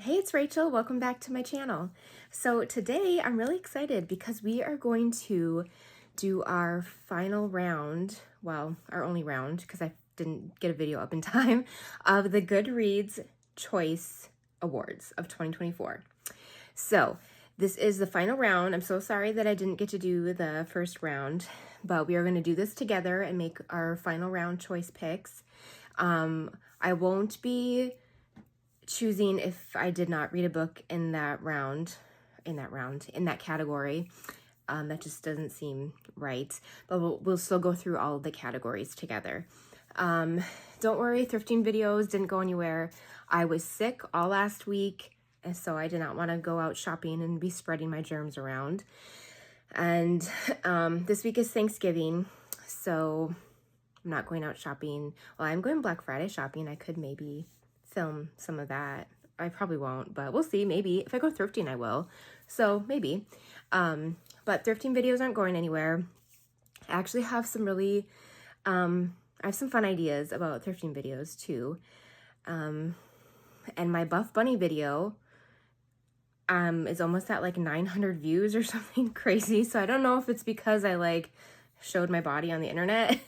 Hey, it's Rachel. Welcome back to my channel. So today I'm really excited because we are going to do our final round, well, our only round because I didn't get a video up in time, of the Goodreads Choice Awards of 2024. So this is the final round. I'm so sorry that I didn't get to do the first round, but we are going to do this together and make our final round choice picks. I won't be choosing if I did not read a book in that category. That just doesn't seem right, but we'll still go through all of the categories together. Don't worry, thrifting videos didn't go anywhere. I was sick all last week, and so I did not want to go out shopping and be spreading my germs around. And this week is Thanksgiving, so I'm not going out shopping. Well, I'm going Black Friday shopping. I could maybe film some of that. I probably won't, but we'll see. Maybe if I go thrifting, I will. So maybe. But thrifting videos aren't going anywhere. I actually have some really, I have some fun ideas about thrifting videos too. And my Buff Bunny video is almost at like 900 views or something crazy. So I don't know if it's because I like showed my body on the internet.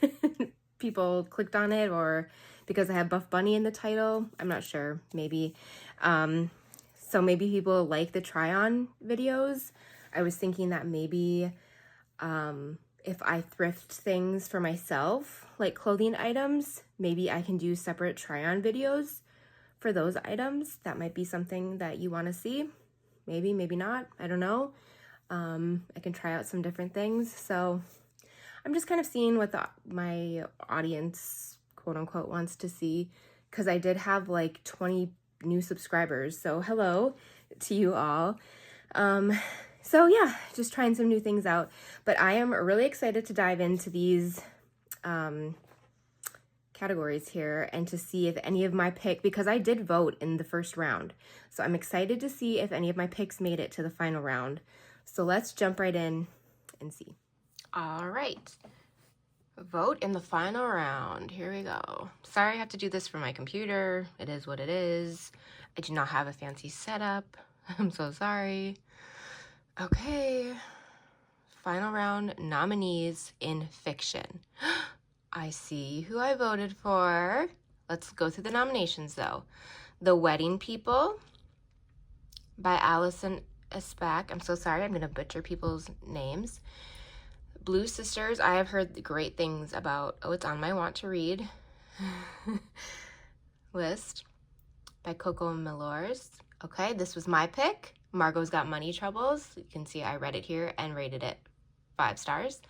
People clicked on it, or because I have Buff Bunny in the title. I'm not sure, maybe. So maybe people like the try-on videos. I was thinking that maybe if I thrift things for myself, like clothing items, maybe I can do separate try-on videos for those items. That might be something that you want to see. Maybe, maybe not. I don't know. I can try out some different things. So I'm just kind of seeing what my audience, quote unquote, wants to see, because I did have like 20 new subscribers. So hello to you all. So yeah, just trying some new things out. But I am really excited to dive into these categories here and to see if any of my pick, because I did vote in the first round. So I'm excited to see if any of my picks made it to the final round. So let's jump right in and see. All right. Vote in the final round. Here we go. Sorry I have to do this from my computer. It is what it is. I do not have a fancy setup. I'm so sorry. Okay. Final round nominees in fiction. I see who I voted for. Let's go through the nominations though. The Wedding People by Allison Espak. I'm so sorry. I'm going to butcher people's names. Blue Sisters, I have heard great things about. Oh, it's on my want to read list by Coco Milors. Okay, this was my pick. Margot's Got Money Troubles. You can see I read it here and rated it 5 stars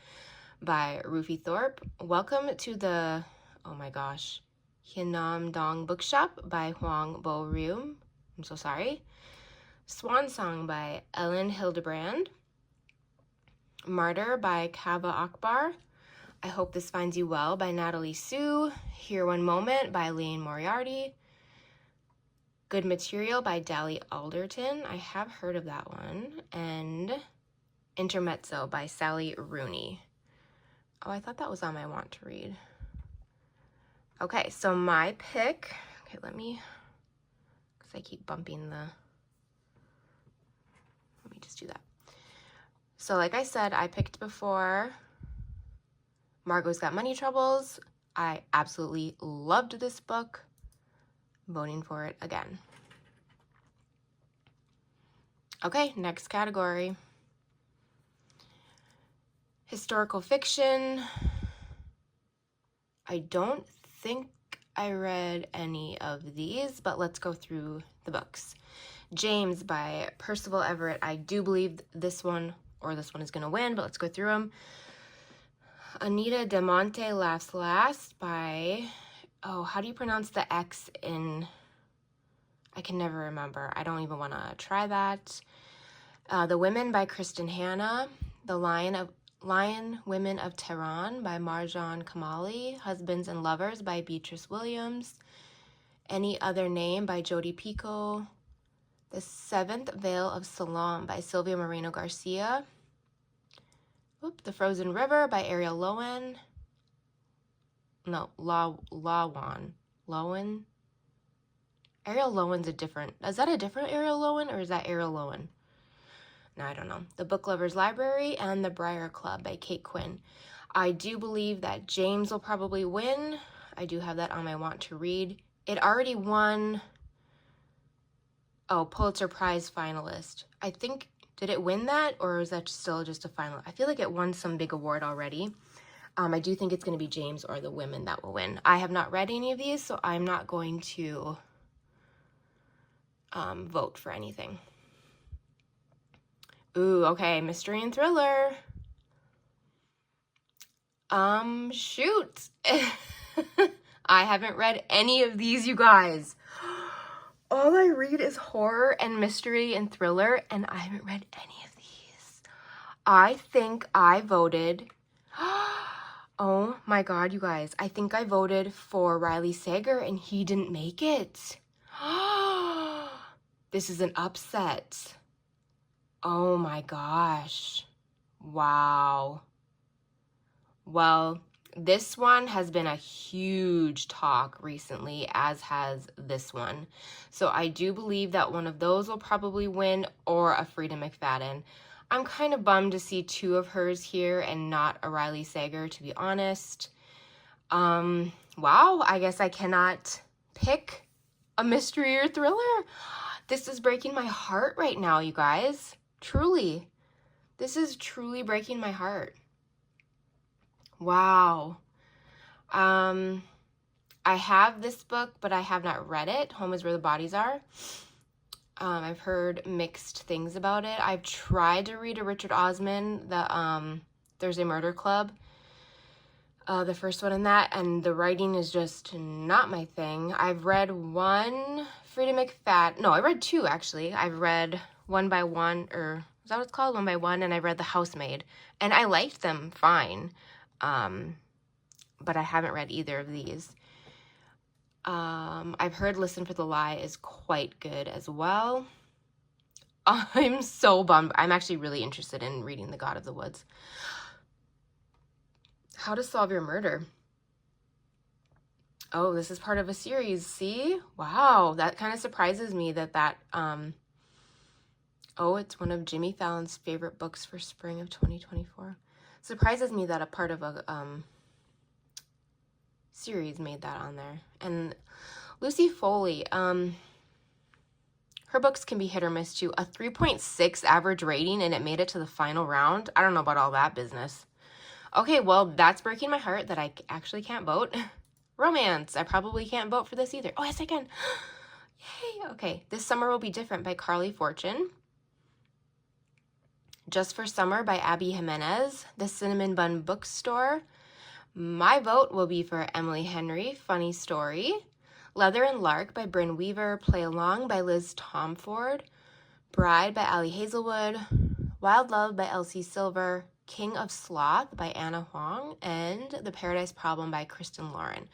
by Rufy Thorpe. Welcome to the, oh my gosh, Hienam Dong Bookshop by Huang Bo Ryu. I'm so sorry. Swan Song by Ellen Hildebrand. Martyr by Kava Akbar. I Hope This Finds You Well by Natalie Sue. Here One Moment by Lane Moriarty. Good Material by Dali Alderton. I have heard of that one. And Intermezzo by Sally Rooney. Oh, I thought that was on my want to read. Okay, so my pick. Okay, let me keep bumping the. Let me just do that. So like I said, I picked before Margot's Got Money Troubles. I absolutely loved this book. I'm voting for it again. Okay, next category. Historical fiction. I don't think I read any of these, but let's go through the books. James by Percival Everett. I do believe this one is going to win, but let's go through them. Anita de Monte Laughs Last by, oh, how do you pronounce the X in, I can never remember. I don't even want to try that. The Women by Kristen Hanna. The Lion Women of Tehran by Marjan Kamali. Husbands and Lovers by Beatrice Williams. Any Other Name by Jodi Picoult. The Seventh Veil of Salam by Sylvia Moreno Garcia. The Frozen River by Ariel Lowen. No, Lowen. Ariel Lowen's a different, is that a different Ariel Lowen or is that Ariel Lowen? No, I don't know. The Book Lovers Library and The Briar Club by Kate Quinn. I do believe that James will probably win. I do have that on my want to read. It already won, oh, Pulitzer Prize finalist. I think, did it win that or is that still just a final? I feel like it won some big award already. I do think it's going to be James or the women that will win. I have not read any of these, so I'm not going to vote for anything. Ooh, okay, mystery and thriller. Shoot. I haven't read any of these, you guys. All I read is horror and mystery and thriller, and I haven't read any of these. I think I voted... Oh my God, you guys. I think I voted for Riley Sager, and he didn't make it. This is an upset. Oh my gosh. Wow. Well, this one has been a huge talk recently, as has this one. So I do believe that one of those will probably win, or a Frida McFadden. I'm kind of bummed to see two of hers here and not a Riley Sager, to be honest. Wow, I guess I cannot pick a mystery or thriller. This is breaking my heart right now, you guys. Truly. This is truly breaking my heart. Wow. I have this book, but I have not read it. Home is Where the Bodies Are. I've heard mixed things about it. I've tried to read a Richard Osman, the Thursday Murder Club, the first one in that, and the writing is just not my thing. I've read one Frida McFadden. No, I read two, actually. I've read One by One, or is that what it's called? One by One, and I read The Housemaid, and I liked them fine, but I haven't read either of these. I've heard Listen for the Lie is quite good as well. I'm so bummed. I'm actually really interested in reading The God of the Woods. How to Solve Your Murder. Oh, this is part of a series. See? Wow, that kind of surprises me that oh, it's one of Jimmy Fallon's favorite books for spring of 2024. Surprises me that a part of a series made that on there. And Lucy Foley, her books can be hit or miss too. A 3.6 average rating, and it made it to the final round. I don't know about all that business. Okay, well, that's breaking my heart that I actually can't vote. Romance. I probably can't vote for this either. Oh, yes, I can. Yay. Okay, This Summer Will Be Different by Carly Fortune. Just for Summer by Abby Jimenez. The Cinnamon Bun Bookstore. My vote will be for Emily Henry, Funny Story. Leather and Lark by Bryn Weaver. Play Along by Liz Tomford. Bride by Allie Hazelwood. Wild Love by Elsie Silver. King of Sloth by Anna Huang. And The Paradise Problem by Kristen Lauren.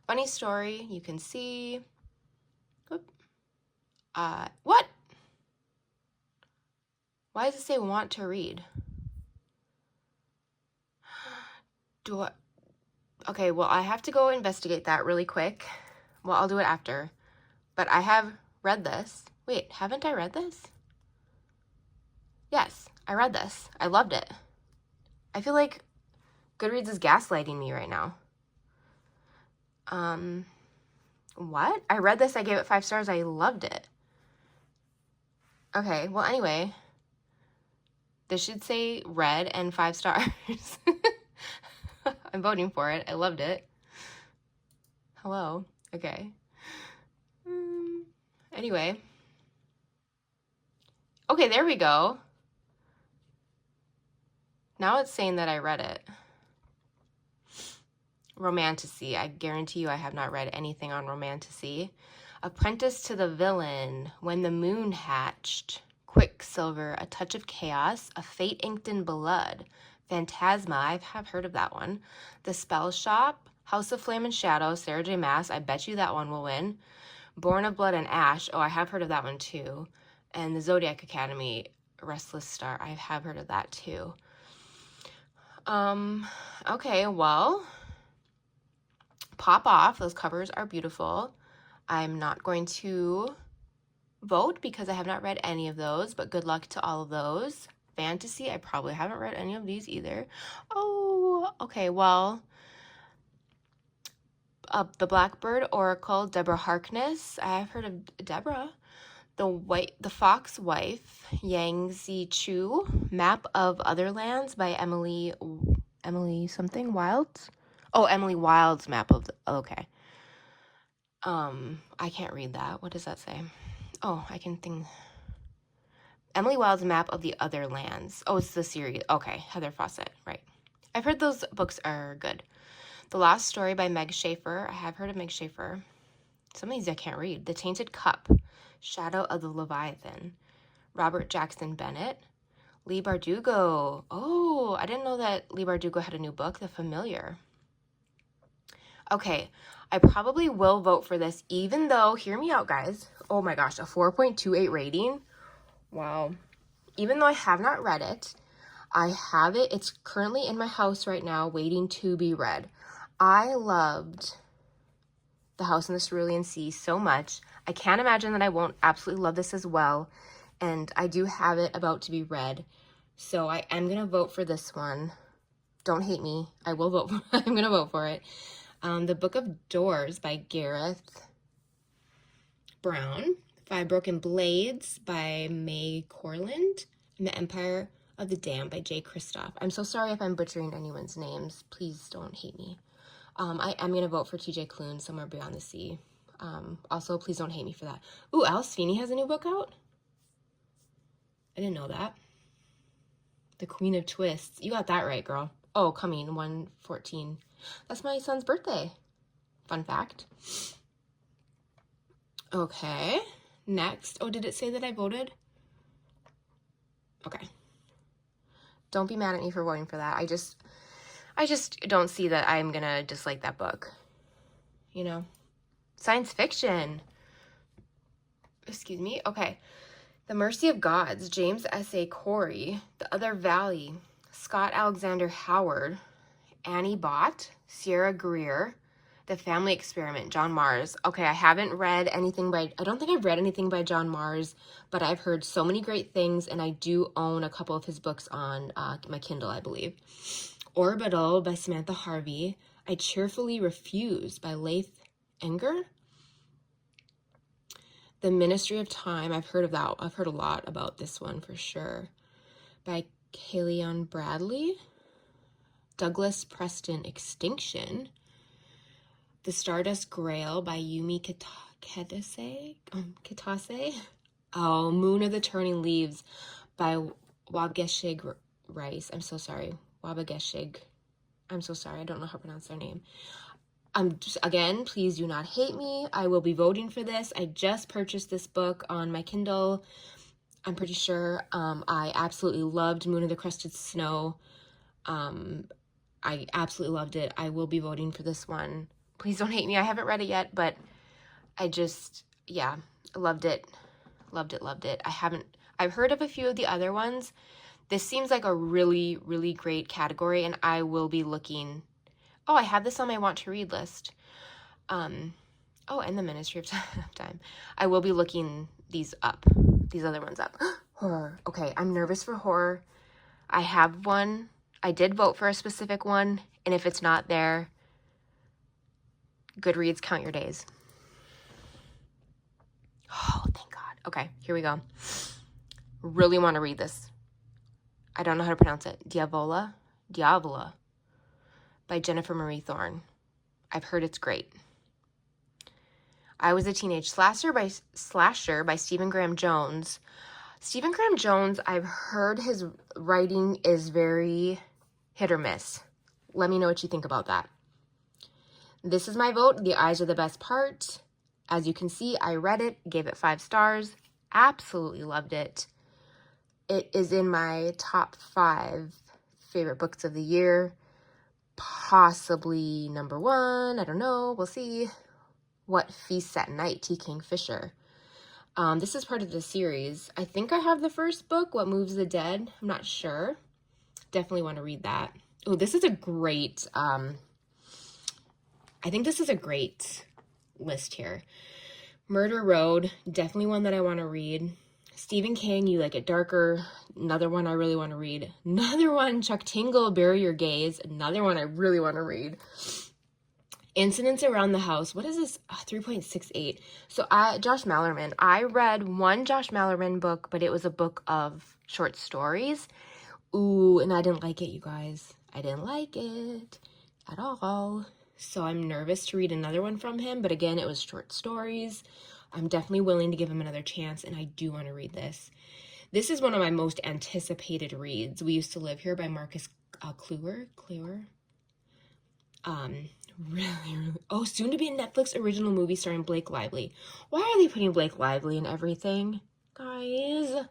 Funny Story, you can see. Whoop. What? Why does it say want to read? Okay, well, I have to go investigate that really quick. Well, I'll do it after. But I have read this. Wait, haven't I read this? Yes, I read this. I loved it. I feel like Goodreads is gaslighting me right now. What? I read this. I gave it 5 stars. I loved it. Okay, well, anyway. This should say read and 5 stars. I'm voting for it. I loved it. Hello. Okay. Anyway. Okay, there we go. Now it's saying that I read it. Romantasy. I guarantee you I have not read anything on Romantasy. Apprentice to the Villain. When the Moon Hatched. Quicksilver. A Touch of Chaos. A Fate Inked in Blood. Phantasma. I have heard of that one. The Spell Shop. House of Flame and Shadow. Sarah J. Maas. I bet you that one will win. Born of Blood and Ash. Oh, I have heard of that one too. And the Zodiac Academy. Restless Star. I have heard of that too. Okay, well, pop off. Those covers are beautiful. I'm not going to vote because I have not read any of those, but good luck to all of those. Fantasy, I probably haven't read any of these either. Oh, okay, well, The Blackbird Oracle, Deborah Harkness. I have heard of Deborah. The Fox Wife, Yang Zi Chu. Map of Other Lands by Emily something Wilds. Oh, Emily Wild's Map of okay. I can't read that. What does that say? Oh, I can think. Emily Wild's Map of the Other Lands. Oh, it's the series. Okay, Heather Fawcett, right. I've heard those books are good. The Lost Story by Meg Schaefer. I have heard of Meg Schaefer. Some of these I can't read. The Tainted Cup. Shadow of the Leviathan. Robert Jackson Bennett. Leigh Bardugo. Oh, I didn't know that Leigh Bardugo had a new book, The Familiar. Okay, I probably will vote for this, even though, hear me out, guys. Oh my gosh, a 4.28 rating. Wow. Even though I have not read it, I have it. It's currently in my house right now, waiting to be read. I loved The House in the Cerulean Sea so much. I can't imagine that I won't absolutely love this as well. And I do have it about to be read. So I am going to vote for this one. Don't hate me. I will vote for I'm going to vote for it. The Book of Doors by Gareth Brown. Five Broken Blades by May Corland. And The Empire of the Damned by Jay Kristoff. I'm so sorry if I'm butchering anyone's names. Please don't hate me. I am going to vote for TJ Klune, Somewhere Beyond the Sea. Also, please don't hate me for that. Ooh, Alice Feeney has a new book out? I didn't know that. The Queen of Twists. You got that right, girl. Oh, coming, 1/14. That's my son's birthday. Fun fact. Okay, next. Oh, did it say that I voted? Okay. Don't be mad at me for voting for that. I just don't see that I'm gonna dislike that book. You know? Science fiction. Excuse me. Okay. The Mercy of Gods, James S.A. Corey. The Other Valley, Scott Alexander Howard. Annie Bott, Sierra Greer. The Family Experiment, John Mars. Okay, I haven't read anything by, I don't think I've read anything by John Mars, but I've heard so many great things, and I do own a couple of his books on my Kindle, I believe. Orbital by Samantha Harvey. I Cheerfully Refuse by Leith Enger. The Ministry of Time, I've heard of that. I've heard a lot about this one for sure. By Kayleon Bradley. Douglas Preston, Extinction. The Stardust Grail by Yumi Kitase. Oh, Moon of the Turning Leaves by Wabgeshig Rice. I'm so sorry. Wabageshig. I'm so sorry. I don't know how to pronounce their name. Again, please do not hate me. I will be voting for this. I just purchased this book on my Kindle. I'm pretty sure. I absolutely loved Moon of the Crusted Snow. I absolutely loved it. I will be voting for this one. Please don't hate me. I haven't read it yet, but I just, yeah, loved it. Loved it, loved it. I've heard of a few of the other ones. This seems like a really, really great category, and I will be looking. Oh, I have this on my want to read list. Oh, and the Ministry of Time. I will be looking these other ones up. Horror. Okay, I'm nervous for horror. I have one. I did vote for a specific one, and if it's not there, Goodreads, count your days. Oh, thank God. Okay, here we go. Really want to read this. I don't know how to pronounce it. Diavola by Jennifer Marie Thorne. I've heard it's great. I Was a Teenage Slasher by Stephen Graham Jones. Stephen Graham Jones, I've heard his writing is very hit or miss. Let me know what you think about that. This is my vote. The Eyes Are the Best Part. As you can see, I read it, gave it 5 stars. Absolutely loved it. It is in my top 5 favorite books of the year. Possibly number 1. I don't know. We'll see. What Feasts at Night, T. Kingfisher. This is part of the series. I think I have the first book, What Moves the Dead. I'm not sure. Definitely want to read that. Oh, this is a great, I think this is a great list here. Murder Road, definitely one that I want to read. Stephen King, You Like It Darker, another one I really want to read. Another one, Chuck Tingle, Bury Your Gaze, another one I really want to read. Incidents Around the House, what is this? 3.68. So Josh Malerman, I read one Josh Malerman book, but it was a book of short stories. Ooh, and I didn't like it, you guys. I didn't like it at all. So I'm nervous to read another one from him, but again, it was short stories. I'm definitely willing to give him another chance, and I do want to read this. This is one of my most anticipated reads. We Used to Live Here by Marcus Kluwer. Really. Oh, soon to be a Netflix original movie starring Blake Lively. Why are they putting Blake Lively in everything? Guys,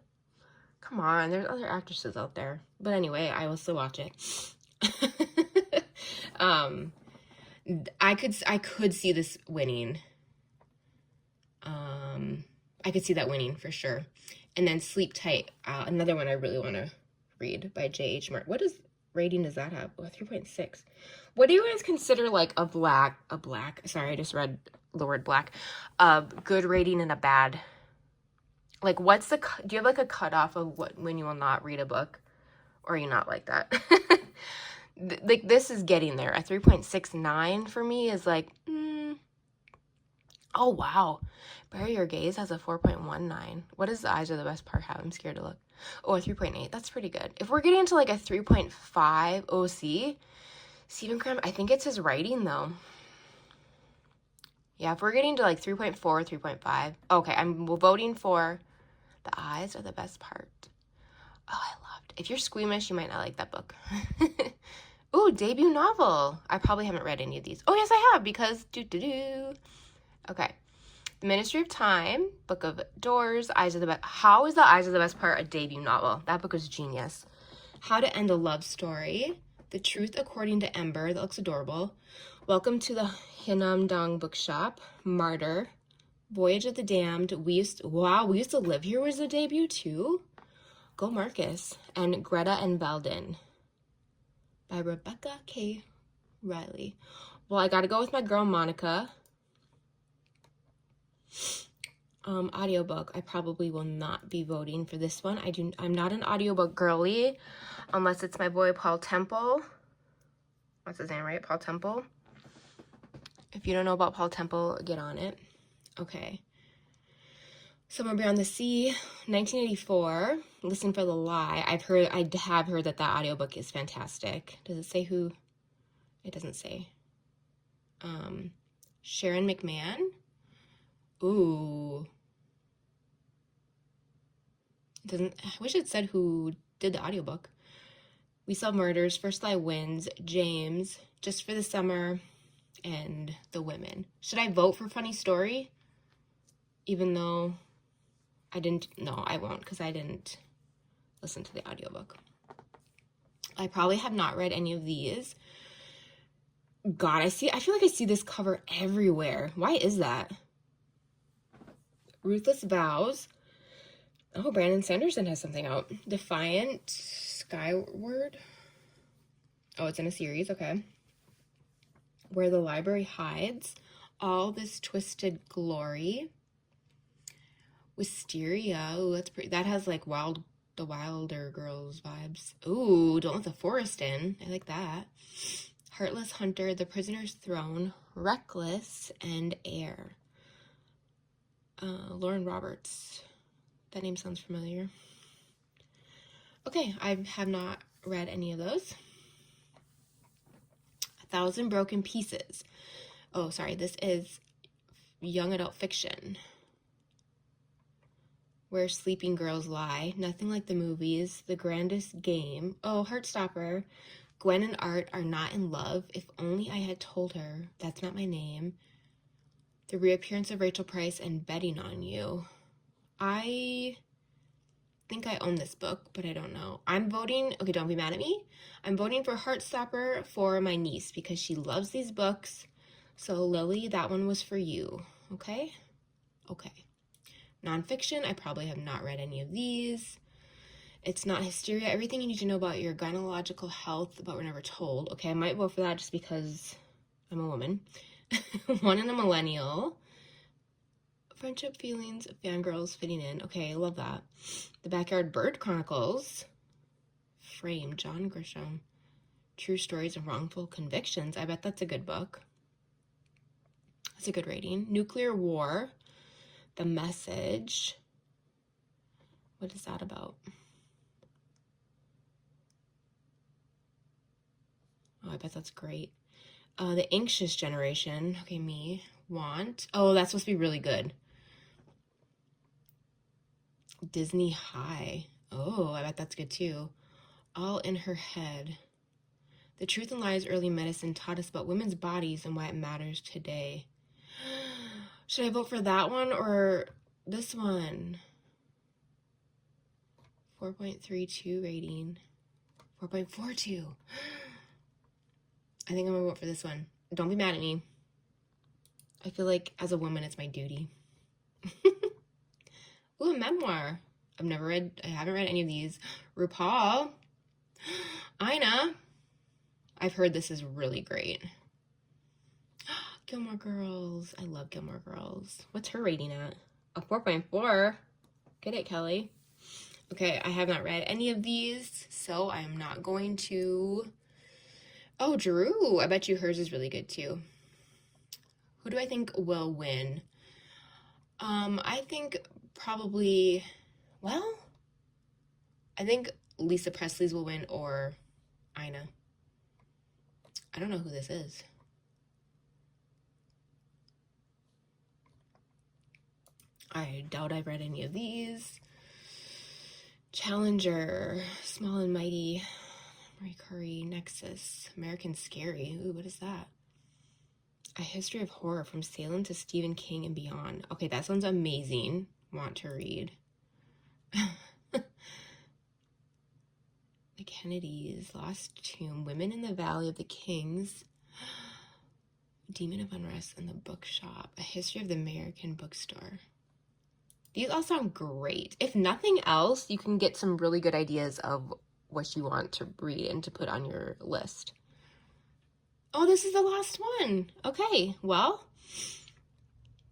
come on. There's other actresses out there. But anyway, I will still watch it. I could see this winning. I could see that winning for sure. And then Sleep Tight, another one I really want to read by J.H. Martin. What rating does that have? Oh, 3.6. What do you guys consider like a black, sorry, I just read the word black, a good rating and a bad? Like do you have like a cutoff of when you will not read a book? Or are you not like that? Like this is getting there. A 3.69 for me is like, oh wow. Bury Your Gaze has a 4.19. What does The Eyes Are the Best Part have? I'm scared to look. Oh, a 3.8. That's pretty good. If we're getting to like a 3.5 OC, Stephen Graham, I think it's his writing though. Yeah, if we're getting to like 3.4, 3.5. Okay, I'm voting for The Eyes Are the Best Part. Oh, I loved it. If you're squeamish, you might not like that book. Ooh, debut novel. I probably haven't read any of these. Oh, yes, I have because Okay. The Ministry of Time, Book of Doors, Eyes of the Best. How is The Eyes of the Best Part a debut novel? That book was genius. How to End a Love Story, The Truth According to Ember. That looks adorable. Welcome to the Hinam Dong Bookshop, Martyr, Voyage of the Damned. We Used to Live Here was a debut too. Go Marcus. And Greta and Valden by Rebecca K. Riley. Well, I gotta go with my girl Monica. Audiobook. I probably will not be voting for this one. I'm not an audiobook girly unless it's my boy Paul Temple. What's his name, right? Paul Temple. If you don't know about Paul Temple, get on it. Okay. Somewhere Beyond the Sea, 1984. Listen for the Lie. I have heard that audiobook is fantastic. Does it say who? It doesn't say. Sharon McMahon. Ooh. I wish it said who did the audiobook. We Solve Murders, First Lie Wins, James, Just for the Summer, and The Women. Should I vote for Funny Story? Even though I didn't, no, I won't because I didn't listen to the audiobook. I probably have not read any of these. God, I feel like I see this cover everywhere. Why is that? Ruthless Vows. Oh, Brandon Sanderson has something out. Defiant Skyward. Oh, it's in a series, okay. Where the Library Hides. All This Twisted Glory. Wisteria. Ooh, that's pretty. That has like the Wilder Girls vibes. Ooh, Don't Let the Forest In. I like that. Heartless Hunter, The Prisoner's Throne, Reckless, and Air. Lauren Roberts. That name sounds familiar. Okay, I have not read any of those. 1,000 Broken Pieces. Oh, sorry, this is young adult fiction. Where Sleeping Girls Lie, Nothing Like the Movies, The Grandest Game. Oh, Heartstopper. Gwen and Art Are Not in Love. If Only I Had Told Her. That's Not My Name. The Reappearance of Rachel Price and Betting on You. I think I own this book, but I don't know. I'm voting, okay, don't be mad at me. I'm voting for Heartstopper for my niece because she loves these books. So Lily, that one was for you, okay? Okay. Nonfiction, I probably have not read any of these. It's Not Hysteria, Everything You Need to Know About Your Gynecological Health, but We're Never Told. Okay, I might vote for that just because I'm a woman. One in a Millennial. Friendship feelings, fangirls fitting in. Okay, I love that. The Backyard Bird Chronicles. Frame, John Grisham. True Stories of Wrongful Convictions. I bet that's a good book. That's a good rating. Nuclear War. The Message. What is that about? Oh, I bet that's great. The Anxious Generation. Okay, me. Want. Oh, that's supposed to be really good. Disney High. Oh, I bet that's good too. All in Her Head. The Truth and Lies Early Medicine taught us about women's bodies and why it matters today. Should I vote for that one or this one? 4.32 rating. 4.42. I think I'm gonna vote for this one. Don't be mad at me. I feel like as a woman, it's my duty. Ooh, a memoir. I haven't read any of these. RuPaul. Ina. I've heard this is really great. Gilmore Girls. I love Gilmore Girls. What's her rating at? A 4.4. Get it, Kelly. Okay, I have not read any of these, so I'm not going to... Oh, Drew. I bet you hers is really good, too. Who do I think will win? I think probably... Well, I think Lisa Presley's will win or Ina. I don't know who this is. I doubt I've read any of these. Challenger, Small and Mighty, Marie Curie, Nexus, American Scary. Ooh, what is that? A History of Horror from Salem to Stephen King and Beyond. Okay, that sounds amazing. Want to read. The Kennedys, Lost Tomb, Women in the Valley of the Kings, Demon of Unrest, and the Bookshop. A History of the American Bookstore. These all sound great. If nothing else, you can get some really good ideas of what you want to read and to put on your list. Oh, this is the last one. Okay, well,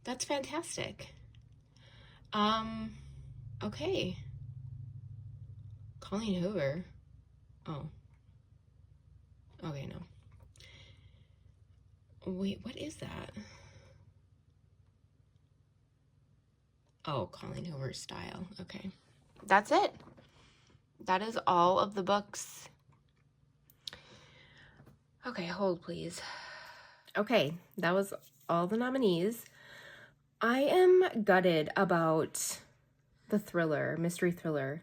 that's fantastic. Okay. Colleen Hoover. Oh. Okay, no. Wait, what is that? Oh, Colleen Hoover's Style. Okay. That's it. That is all of the books. Okay, hold please. Okay, that was all the nominees. I am gutted about the thriller, mystery thriller,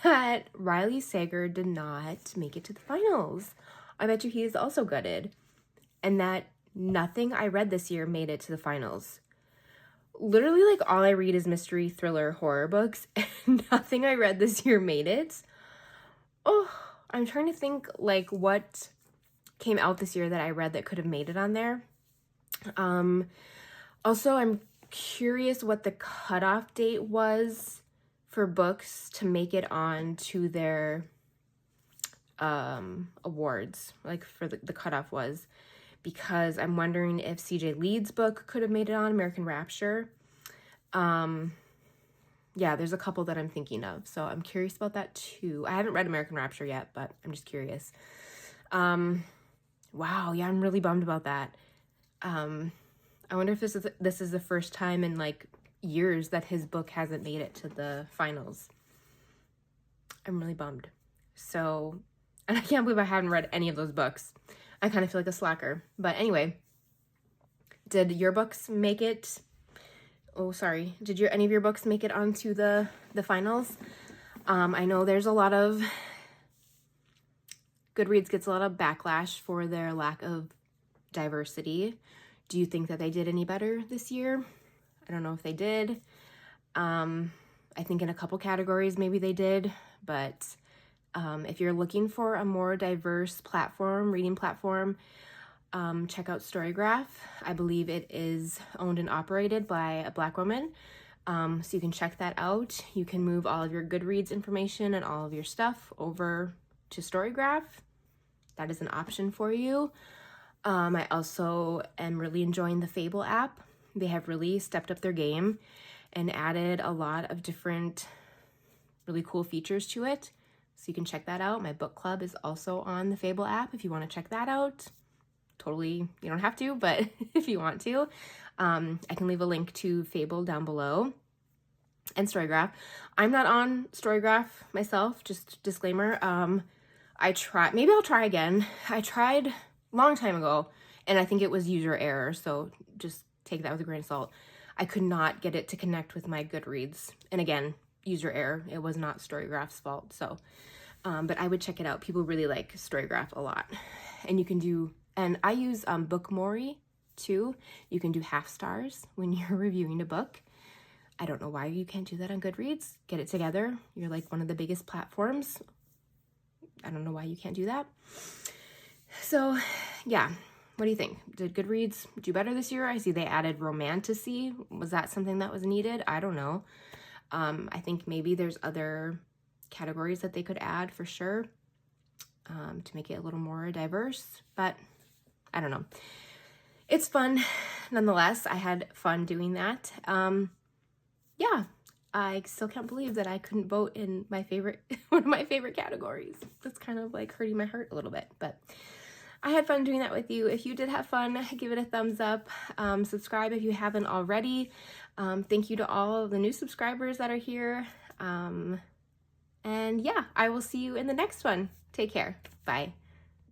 that Riley Sager did not make it to the finals. I bet you he is also gutted. And that nothing I read this year made it to the finals. Literally, like, all I read is mystery, thriller, horror books, and nothing I read this year made it. Oh, I'm trying to think, like, what came out this year that I read that could have made it on there. Also, I'm curious what the cutoff date was for books to make it on to their awards, like, for the cutoff was. Because I'm wondering if CJ Leeds' book could have made it on, American Rapture. Yeah, there's a couple that I'm thinking of, so I'm curious about that too. I haven't read American Rapture yet, but I'm just curious. Wow, yeah, I'm really bummed about that. I wonder if this is the first time in, like, years that his book hasn't made it to the finals. I'm really bummed. So, and I can't believe I haven't read any of those books. I kind of feel like a slacker. But anyway, did your books make it? Oh, sorry. Did any of your books make it onto the finals? I know there's a lot of... Goodreads gets a lot of backlash for their lack of diversity. Do you think that they did any better this year? I don't know if they did. I think in a couple categories maybe they did, but... if you're looking for a more diverse platform, reading platform, check out Storygraph. I believe it is owned and operated by a Black woman. So you can check that out. You can move all of your Goodreads information and all of your stuff over to Storygraph. That is an option for you. I also am really enjoying the Fable app. They have really stepped up their game and added a lot of different really cool features to it. So you can check that out. My book club is also on the Fable app if you want to check that out. Totally, you don't have to, but if you want to, I can leave a link to Fable down below. And Storygraph. I'm not on Storygraph myself, just disclaimer. Maybe I'll try again. I tried a long time ago, and I think it was user error, so just take that with a grain of salt. I could not get it to connect with my Goodreads. And again, user error. It was not Storygraph's fault. So, but I would check it out. People really like Storygraph a lot. And you can do, and I use Bookmori too. You can do half stars when you're reviewing a book. I don't know why you can't do that on Goodreads. Get it together. You're like one of the biggest platforms. I don't know why you can't do that. So yeah, what do you think? Did Goodreads do better this year? I see they added romantasy. Was that something that was needed? I don't know. I think maybe there's other categories that they could add for sure to make it a little more diverse, but I don't know. It's fun. Nonetheless, I had fun doing that. Yeah, I still can't believe that I couldn't vote in my favorite, one of my favorite categories. That's kind of like hurting my heart a little bit, but I had fun doing that with you. If you did have fun, give it a thumbs up. Subscribe if you haven't already. Thank you to all of the new subscribers that are here. And yeah, I will see you in the next one. Take care. Bye.